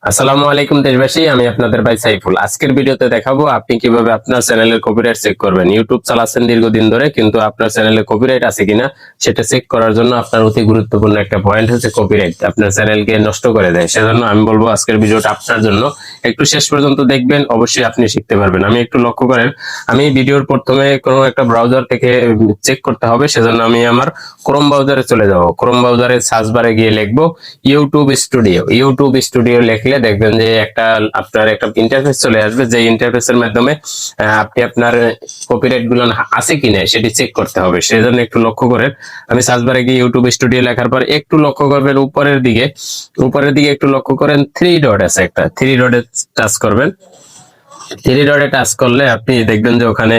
আসসালামু আলাইকুম দেশবাসী, আমি আপনাদের ভাই সাইফুল। আজকের ভিডিওতে দেখাবো আপনি কিভাবে আপনার চ্যানেলের কপিরাইট চেক করবেন। ইউটিউব চালাচ্ছেন দীর্ঘদিন ধরে, কিন্তু আপনার চ্যানেলে কপিরাইট আছে কিনা সেটা চেক করার জন্য আপনার অতি গুরুত্বপূর্ণ একটা পয়েন্ট হচ্ছে কপিরাইট আপনার চ্যানেলকে নষ্ট করে দেয়। সেজন্য আমি বলবো আজকের ভিডিওটা আপনার জন্য, একটু শেষ পর্যন্ত দেখবেন, অবশ্যই আপনি শিখতে পারবেন। আমি একটু লক্ষ্য করেন, আমি ভিডিওর প্রথমে কোনো একটা ব্রাউজার থেকে চেক করতে হবে, সেজন্য আমি আমার ক্রোম ব্রাউজারে চলে যাব। ক্রোম ব্রাউজারে সার্চ বারে গিয়ে লিখবো ইউটিউব স্টুডিও। ইউটিউব স্টুডিও লিখলে দেখবেন যে আপনার একটা ইন্টারফেস চলে আসবে, যে ইন্টারফেসের মাধ্যমে আপনি আপনার কপিরাইট গুলো আছে কিনা সেটি চেক করতে হবে। সেজন্য একটু লক্ষ্য করেন, আমি সার্চ বারে গিয়ে ইউটিউব স্টুডিও লেখার পর একটু লক্ষ্য করবেন উপরের দিকে একটু লক্ষ্য করেন, থ্রি ডট আছে, একটা থ্রি ডটে টাচ করবেন। থ্রি ডটে টাচ করলে আপনি দেখবেন যে ওখানে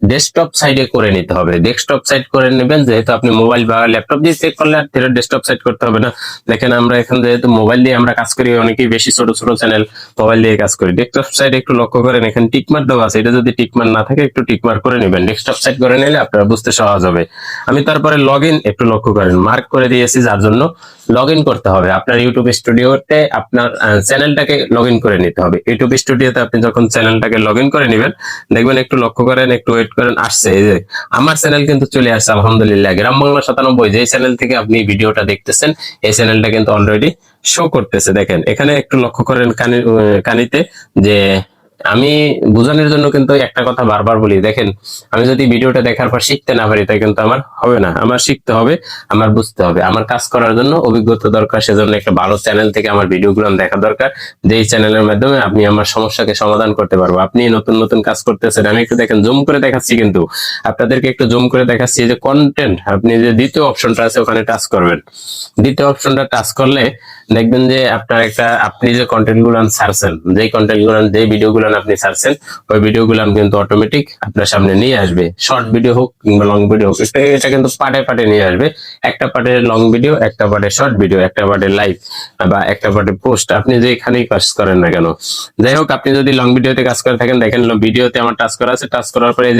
ডেস্কটপ সাইডে করে নিতে হবে। ডেস্কটপ সাইড করে নেবেন, যেহেতু আপনি মোবাইল বা ল্যাপটপ দিয়ে চেক করলে আর ডেস্কটপ সাইড করতে হবে না। দেখেন আমরা এখন যেহেতু মোবাইল দিয়ে আমরা কাজ করি, অনেকেই বেশি ছোট ছোট চ্যানেল মোবাইল দিয়ে কাজ করি। ডেস্কটপ সাইড একটু লক্ষ্য করেন, এখানে টিকমার্ক দেওয়া আছে, এটা যদি টিকমার্ক না থাকে একটু টিকমার্ক করে নেবেন। ডেস্কটপ সাইড করে নিলে আপনারা বুঝতে সহজ হবে। আমি তারপরে লগইন একটু লক্ষ্য করেন, মার্ক করে দিয়েছি, যার জন্য লগইন করতে হবে। আপনার ইউটিউব স্টুডিওতে আপনার চ্যানেলটাকে লগইন করে নিতে হবে। ইউটিউব স্টুডিওতে আপনি যখন চ্যানেলটাকে লগইন করে নেবেন, দেখবেন একটু লক্ষ্য করেন, একটু ওয়েট করেন, আসছে। এই যে আমার চ্যানেল কিন্তু চলে আসছে আলহামদুলিল্লাহ, গ্রাম বাংলা 97, যে চ্যানেল থেকে আপনি ভিডিওটা দেখতেছেন এই চ্যানেলটা কিন্তু অলরেডি শো করতেছে। দেখেন এখানে একটু লক্ষ্য করেন কানিতে, যে আমি বোঝানোর জন্য কিন্তু একটা কথা বারবার বলি, দেখেন আমি যদি ভিডিওটা দেখার পর শিখতে না পারি তাই কিন্তু আমার হবে না। আমার শিখতে হবে, আমার বুঝতে হবে, আমার কাজ করার জন্য অভিজ্ঞতা দরকার। সেজন্য একটা ভালো চ্যানেল থেকে আমার ভিডিওগুলো দেখা দরকার, যেই চ্যানেলের মাধ্যমে আপনি আমার সমস্যাকে সমাধান করতে পারবো। আপনি নতুন নতুন কাজ করতেছেন, আমি একটু দেখেন জুম করে দেখাচ্ছি, কিন্তু আপনাদেরকে একটু জুম করে দেখাচ্ছি। যে কন্টেন্ট, আপনি যে দ্বিতীয় অপশনটা আছে ওখানে টাচ করবেন। দ্বিতীয় অপশনটা টাচ করলে দেখবেন যে আপনি যে কন্টেন্ট গুলো ছাড়ছেন, যেই কন্টেন্ট গুলো, যে ভিডিও গুলো আপনি ছাড়ছেন, ওই ভিডিও গুলো কিন্তু অটোমেটিক আপনার সামনে নিয়ে আসবে। শর্ট ভিডিও হোক কিংবা লং ভিডিও হোক, এটা কিন্তু পার্টে পার্টে নিয়ে আসবে। একটা পার্টে লং ভিডিও, একটা পার্টে শর্ট ভিডিও, একটা পার্টে লাইভ বা একটা পার্টে পোস্ট, আপনি যেখানেই কাজ করেন না কেন। যাই হোক, আপনি যদি লং ভিডিওতে কাজ করে থাকেন, দেখেন ভিডিওতে আমার টাচ করা আছে। টাচ করার পরে এই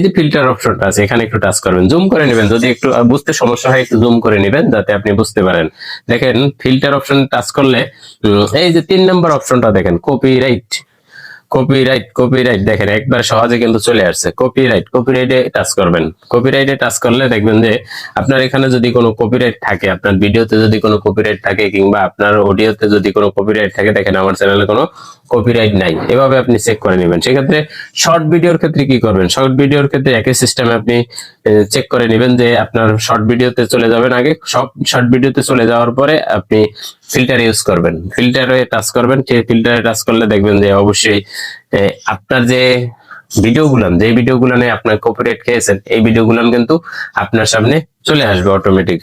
যে ফিল্টার অপশনটা আছে, এখানে একটু টাচ করবেন, জুম করে নেবেন। যদি একটু বুঝতে সমস্যা হয় একটু জুম করে নেবেন, যাতে আপনি বুঝতে পারেন। দেখেন ফিল্টার অপশন টাচ করলে এই যে 3 নম্বর অপশনটা দেখেন, কপিরাইট। কপিরাইট দেখেন একবার সহজে কিন্তু চলে আসছে। কপিরাইটে টাচ করবেন। কপিরাইটে টাচ করলে দেখবেন যে আপনার এখানে যদি কোনো কপিরাইট থাকে, আপনার ভিডিওতে যদি কোনো কপিরাইট থাকে কিংবা আপনার অডিওতে যদি কোনো কপিরাইট থাকে, দেখেন আমার চ্যানেলে কোনো কপিরাইট নাই। এভাবে আপনি চেক করে নেবেন। সেক্ষেত্রে শর্ট ভিডিওর ক্ষেত্রে কি করবেন? শর্ট ভিডিওর ক্ষেত্রে একই সিস্টেমে আপনি চেক করে নেবেন যে আপনার শর্ট ভিডিওতে চলে যাবেন। আগে সব শর্ট ভিডিওতে চলে যাওয়ার পরে আপনি ফিল্টার ইউজ করবেন। ফিল্টারে টাচ করবেন। সেই ফিল্টারে টাচ করলে দেখবেন যে অবশ্যই আপনার যে ভিডিওগুলো নিয়ে আপনার কপিরাইট খেয়েছেন, এই ভিডিওগুলো কিন্তু আপনার সামনে চলে আসবে অটোমেটিক।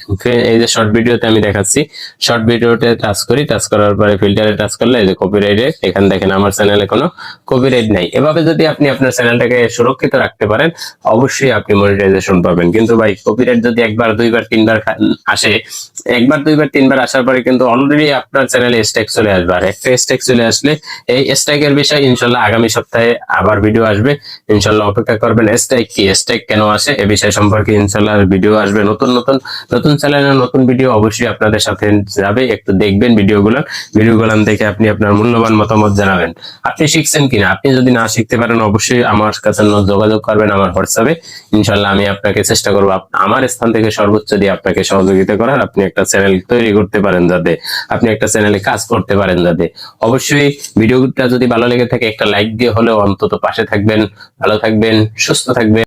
এই যে শর্ট ভিডিওতে আমি দেখাচ্ছি, শর্ট ভিডিওতে টাচ করি, টাচ করার পরে ফিল্টারে টাচ করলে এই যে কপিরাইটে, এখানে দেখেন আমার চ্যানেলে কোনো কপিরাইট নাই। এভাবে যদি আপনি আপনার চ্যানেলটাকে সুরক্ষিত রাখতে পারেন, অবশ্যই আপনি মনিটাইজেশন পাবেন। কিন্তু ভাই কপিরাইট যদি একবার, দুইবার, তিনবার আসে, একবার, দুইবার, তিনবার আসার পরে কিন্তু অলরেডি আপনার চ্যানেলে স্ট্রাইক চলে আসবে। আর একটা স্ট্রাইক চলে আসলে এই স্ট্রাইকের বিষয় ইনশাল্লাহ আগামী সপ্তাহে আবার ভিডিও আসবে। ইনশাল্লাহ অপেক্ষা করবেন। স্ট্রাইক কি, স্ট্রাইক কেন আসে, এ বিষয় সম্পর্কে ইনশাল্লাহ ভিডিও আসবে। নতুন চ্যানেলের নতুন ভিডিও অবশ্যই আপনাদের সাথে যাবে। একটু দেখবেন ভিডিওগুলো দেখে আপনি আপনার মূল্যবান মতামত জানাবেন। আপনি শিখছেন কিনা। আপনি যদি না শিখতে পারেন, অবশ্যই আমার কাছে যোগাযোগ করবেন আমার হোয়াটসঅ্যাপে। ইনশাল্লাহ আমি আপনাকে চেষ্টা করবো আমার স্থান থেকে সর্বোচ্চ দিয়ে আপনাকে সহযোগিতা করার, আপনি একটা চ্যানেল তৈরি করতে পারেন, যাতে আপনি একটা চ্যানেলে কাজ করতে পারেন। যাতে অবশ্যই ভিডিওটা যদি ভালো লেগে থাকে, একটা লাইক দিয়ে হলেও অন্তত পাশে থাকবেন। ভালো থাকবেন, সুস্থ থাকবেন।